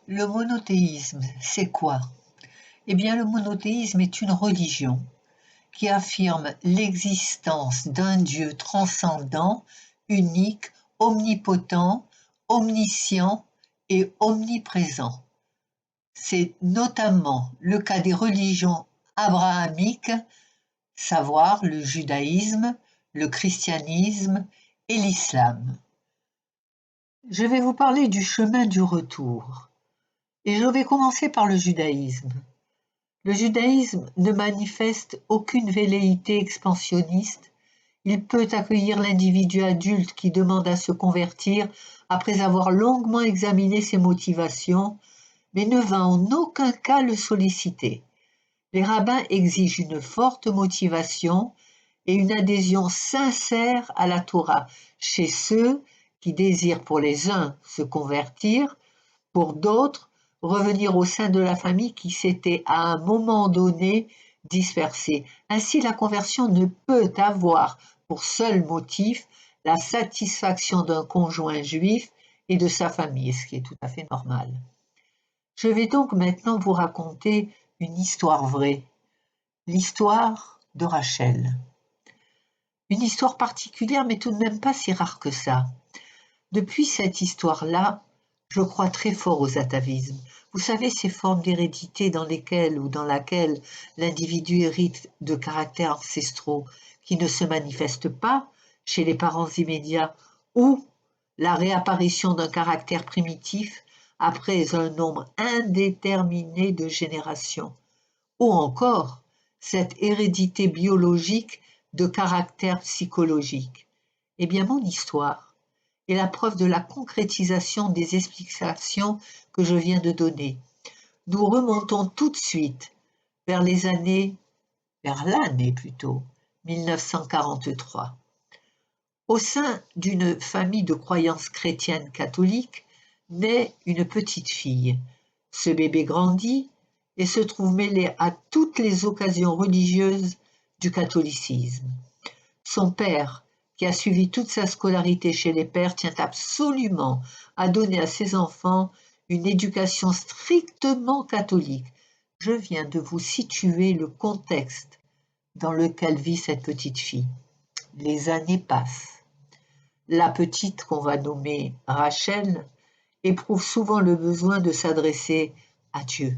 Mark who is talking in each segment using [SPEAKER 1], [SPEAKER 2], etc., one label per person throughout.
[SPEAKER 1] Le monothéisme, c'est quoi? Eh bien, le monothéisme est une religion qui affirme l'existence d'un Dieu transcendant, unique, omnipotent, omniscient et omniprésent. C'est notamment le cas des religions abrahamiques, savoir le judaïsme, le christianisme et l'islam. Je vais vous parler du chemin du retour. Et je vais commencer par le judaïsme. Le judaïsme ne manifeste aucune velléité expansionniste. Il peut accueillir l'individu adulte qui demande à se convertir après avoir longuement examiné ses motivations, mais ne va en aucun cas le solliciter. Les rabbins exigent une forte motivation et une adhésion sincère à la Torah chez ceux qui désirent pour les uns se convertir, pour d'autres revenir au sein de la famille qui s'était à un moment donné dispersée. Ainsi, la conversion ne peut avoir pour seul motif la satisfaction d'un conjoint juif et de sa famille, ce qui est tout à fait normal. Je vais donc maintenant vous raconter une histoire vraie, l'histoire de Rachel. Une histoire particulière, mais tout de même pas si rare que ça. Depuis cette histoire-là, je crois très fort aux atavismes. Vous savez, ces formes d'hérédité dans lesquelles ou dans laquelle l'individu hérite de caractères ancestraux qui ne se manifestent pas chez les parents immédiats, ou la réapparition d'un caractère primitif après un nombre indéterminé de générations, ou encore cette hérédité biologique de caractère psychologique. Eh bien, mon histoire est la preuve de la concrétisation des explications que je viens de donner. Nous remontons tout de suite vers l'année plutôt, 1943. Au sein d'une famille de croyances chrétiennes catholiques, naît une petite fille. Ce bébé grandit et se trouve mêlé à toutes les occasions religieuses du catholicisme. Son père, qui a suivi toute sa scolarité chez les pères, tient absolument à donner à ses enfants une éducation strictement catholique. Je viens de vous situer le contexte dans lequel vit cette petite fille. Les années passent. La petite, qu'on va nommer Rachel, éprouve souvent le besoin de s'adresser à Dieu.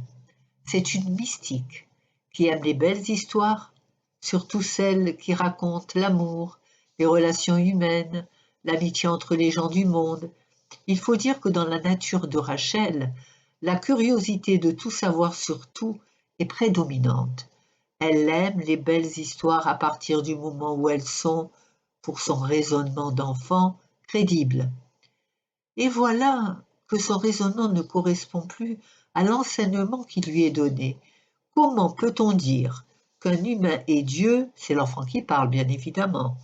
[SPEAKER 1] C'est une mystique qui aime les belles histoires, surtout celles qui racontent l'amour, les relations humaines, l'amitié entre les gens du monde. Il faut dire que dans la nature de Rachel, la curiosité de tout savoir sur tout est prédominante. Elle aime les belles histoires à partir du moment où elles sont, pour son raisonnement d'enfant, crédibles. Et voilà que son raisonnement ne correspond plus à l'enseignement qui lui est donné. Comment peut-on dire qu'un humain est Dieu? C'est l'enfant qui parle, bien évidemment.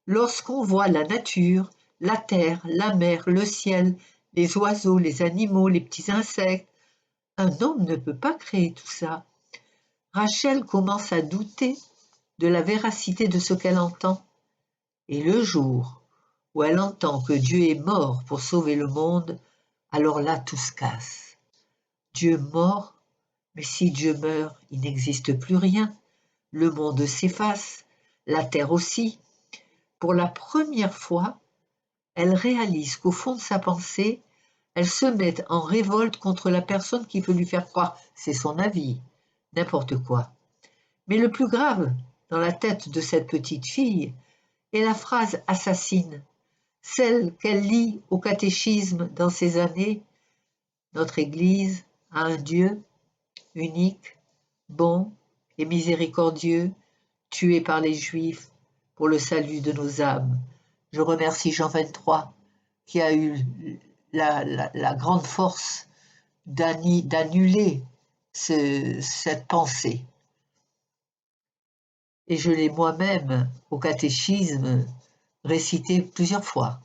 [SPEAKER 1] Lorsqu'on voit la nature, la terre, la mer, le ciel, les oiseaux, les animaux, les petits insectes, un homme ne peut pas créer tout ça. Rachel commence à douter de la véracité de ce qu'elle entend. Et le jour où elle entend que Dieu est mort pour sauver le monde, alors là tout se casse. Dieu mort, mais si Dieu meurt, il n'existe plus rien. Le monde s'efface, la terre aussi. Pour la première fois, elle réalise qu'au fond de sa pensée, elle se met en révolte contre la personne qui veut lui faire croire, c'est son avis, n'importe quoi. Mais le plus grave, dans la tête de cette petite fille, est la phrase assassine, celle qu'elle lit au catéchisme dans ces années. Notre Église a un Dieu unique, bon et miséricordieux, tué par les Juifs pour le salut de nos âmes. Je remercie Jean 23 qui a eu la grande force d'annuler cette pensée. Et je l'ai moi-même, au catéchisme, récité plusieurs fois.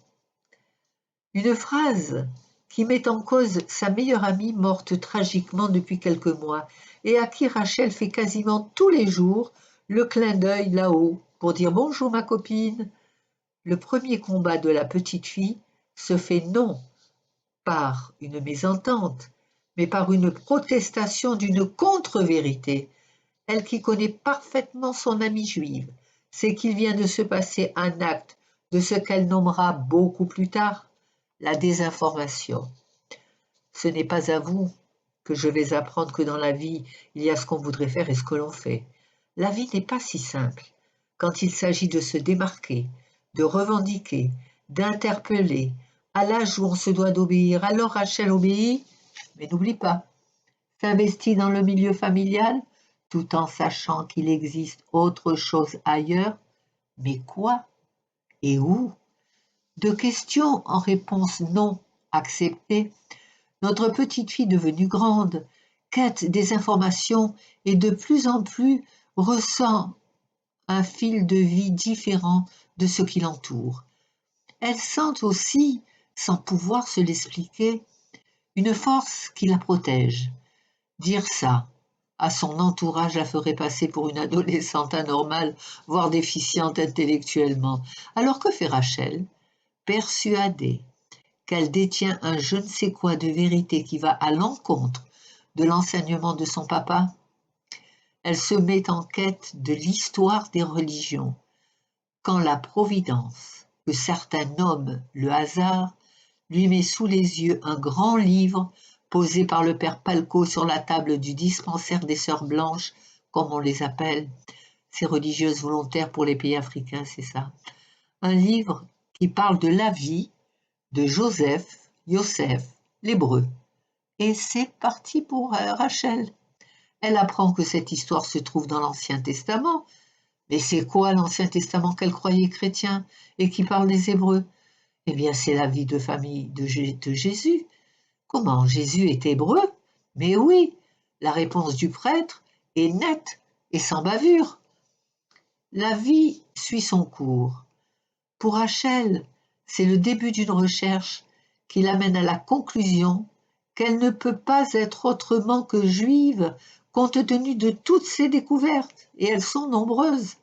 [SPEAKER 1] Une phrase qui met en cause sa meilleure amie morte tragiquement depuis quelques mois et à qui Rachel fait quasiment tous les jours le clin d'œil là-haut pour dire bonjour ma copine. Le premier combat de la petite fille se fait non par une mésentente, mais par une protestation d'une contre-vérité. Elle qui connaît parfaitement son amie juive, sait qu'il vient de se passer un acte de ce qu'elle nommera beaucoup plus tard la désinformation. Ce n'est pas à vous que je vais apprendre que dans la vie, il y a ce qu'on voudrait faire et ce que l'on fait. La vie n'est pas si simple. Quand il s'agit de se démarquer, de revendiquer, d'interpeller, à l'âge où on se doit d'obéir, alors Rachel obéit, mais n'oublie pas, s'investit dans le milieu familial, tout en sachant qu'il existe autre chose ailleurs, mais quoi et où? De questions en réponse non acceptées, notre petite fille devenue grande quête des informations et de plus en plus ressent un fil de vie différent de ce qui l'entoure. Elle sent aussi, sans pouvoir se l'expliquer, une force qui la protège. Dire ça à son entourage la ferait passer pour une adolescente anormale, voire déficiente intellectuellement. Alors que fait Rachel? Persuadée qu'elle détient un je ne sais quoi de vérité qui va à l'encontre de l'enseignement de son papa, elle se met en quête de l'histoire des religions, quand la providence, que certains nomment le hasard, lui met sous les yeux un grand livre posé par le père Palco sur la table du dispensaire des sœurs blanches, comme on les appelle, ces religieuses volontaires pour les pays africains, c'est ça. Un livre qui parle de la vie de Yosef, l'hébreu. Et c'est parti pour Rachel. Elle apprend que cette histoire se trouve dans l'Ancien Testament. Mais c'est quoi l'Ancien Testament qu'elle croyait chrétien et qui parle des Hébreux? Eh bien, c'est la vie de famille de Jésus. Comment? Jésus est hébreu? Mais oui, la réponse du prêtre est nette et sans bavure. La vie suit son cours. Pour Rachel, c'est le début d'une recherche qui l'amène à la conclusion qu'elle ne peut pas être autrement que juive compte tenu de toutes ses découvertes, et elles sont nombreuses.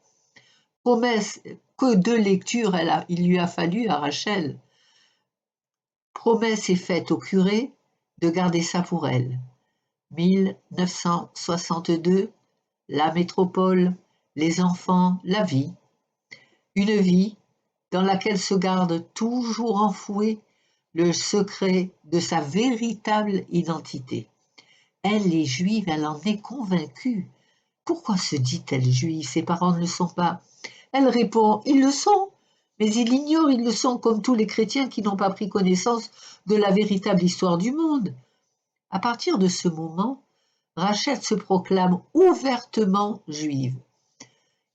[SPEAKER 1] Promesse que de lecture il lui a fallu à Rachel. Promesse est faite au curé de garder ça pour elle. 1962, la métropole, les enfants, la vie. Une vie dans laquelle se garde toujours enfoué le secret de sa véritable identité. Elle est juive, elle en est convaincue. Pourquoi se dit-elle juive? Ses parents ne le sont pas. Elle répond, ils le sont, mais ils l'ignorent, ils le sont comme tous les chrétiens qui n'ont pas pris connaissance de la véritable histoire du monde. À partir de ce moment, Rachel se proclame ouvertement juive.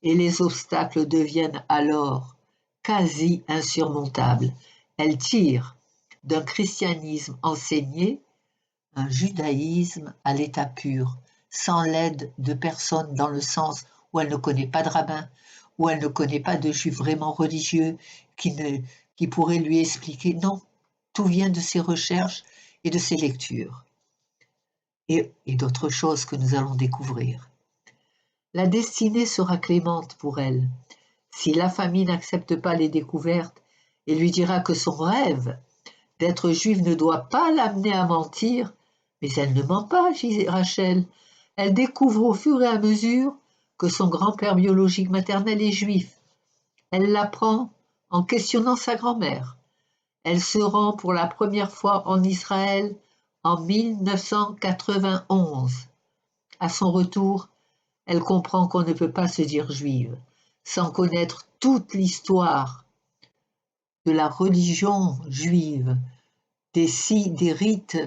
[SPEAKER 1] Et les obstacles deviennent alors quasi insurmontables. Elle tire d'un christianisme enseigné un judaïsme à l'état pur, sans l'aide de personne dans le sens où elle ne connaît pas de rabbin, où elle ne connaît pas de juif vraiment religieux qui pourrait lui expliquer. Non, tout vient de ses recherches et de ses lectures. Et d'autres choses que nous allons découvrir. La destinée sera clémente pour elle. Si la famille n'accepte pas les découvertes et lui dira que son rêve d'être juive ne doit pas l'amener à mentir, mais elle ne ment pas, dit Rachel. Elle découvre au fur et à mesure que son grand-père biologique maternel est juif. Elle l'apprend en questionnant sa grand-mère. Elle se rend pour la première fois en Israël en 1991. À son retour, elle comprend qu'on ne peut pas se dire juive sans connaître toute l'histoire de la religion juive, des rites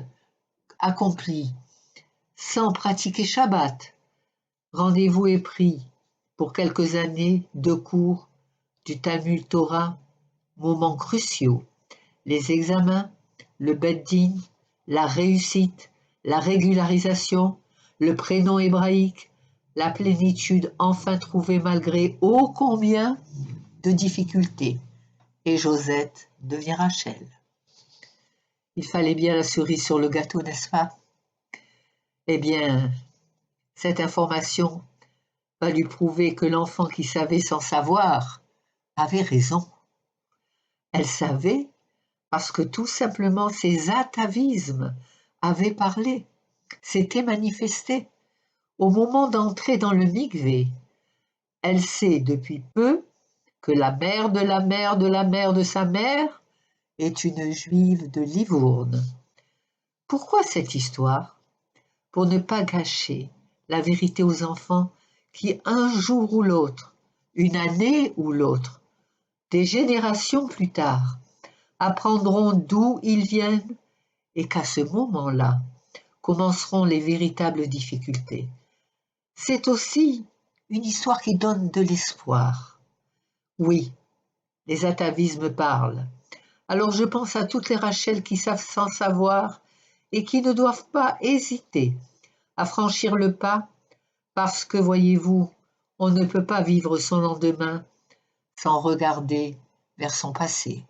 [SPEAKER 1] accomplis, sans pratiquer Shabbat. Rendez-vous est pris pour quelques années de cours du Talmud Torah, moments cruciaux, les examens, le Beth Din, la réussite, la régularisation, le prénom hébraïque, la plénitude enfin trouvée malgré ô combien de difficultés. Et Josette devient Rachel. Il fallait bien la cerise sur le gâteau, n'est-ce pas? Eh bien, cette information va lui prouver que l'enfant qui savait sans savoir avait raison. Elle savait parce que tout simplement ses atavismes avaient parlé. s'était manifestée au moment d'entrer dans le mikvé. Elle sait depuis peu que la mère de la mère de la mère de sa mère est une juive de Livourne. Pourquoi cette histoire? Pour ne pas gâcher la vérité aux enfants qui, un jour ou l'autre, une année ou l'autre, des générations plus tard, apprendront d'où ils viennent et qu'à ce moment-là commenceront les véritables difficultés. C'est aussi une histoire qui donne de l'espoir. Oui, les atavismes parlent. Alors je pense à toutes les Rachel qui savent sans savoir et qui ne doivent pas hésiter à franchir le pas parce que, voyez-vous, on ne peut pas vivre son lendemain sans regarder vers son passé.